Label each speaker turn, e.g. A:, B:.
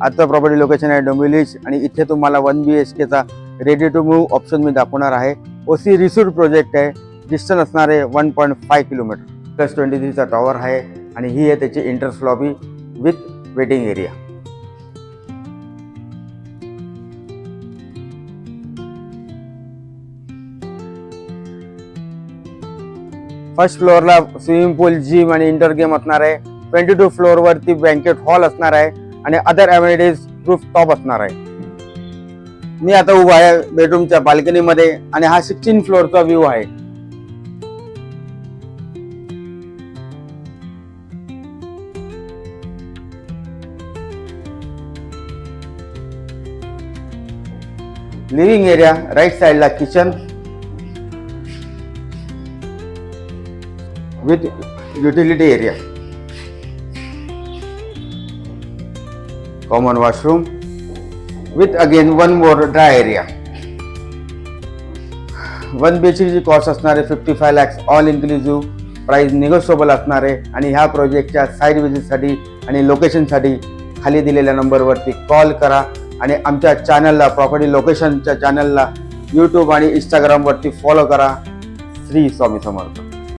A: आजचं property location आहे डोंबिवली आणि इथे तुम्हाला 1 BHK चा रेडी टू मूव्ह ऑप्शन मी दाखवणार आहे. ओसी रिसूट प्रोजेक्ट आहे. डिस्टन्स असणार आहे 1.5 किलोमीटर. +23 चा टॉवर आहे आणि ही आहे त्याची इंटर्स lobby with waiting area. First फ्लोअरला स्विमिंग पूल, जिम आणि इंडोर गेम असणार आहे. 22 फ्लोअर वरती बँकेट हॉल असणार आहे आणि अदर अमेनिटीज रूफ टॉप असणार आहे. मी आता उभा आहे बेडरूमच्या बाल्कनी मध्ये आणि हा 16 फ्लोअरचा व्ह्यू आहे. लिव्हिंग एरिया राईट साइडला kitchen with utility area, common washroom with again one more dry area. 1 BHK ची कॉस्ट असणार आहे 55 lakhs all inclusive. Price negotiable असणार आहे आणि ह्या प्रोजेक्टच्या साईट व्हिजिटसाठी आणि लोकेशनसाठी खाली दिलेल्या नंबरवरती कॉल करा आणि आमच्या चॅनलला प्रॉपर्टी लोकेशनच्या चॅनलला YouTube आणि Instagram वरती फॉलो करा. श्री स्वामी समर्थ.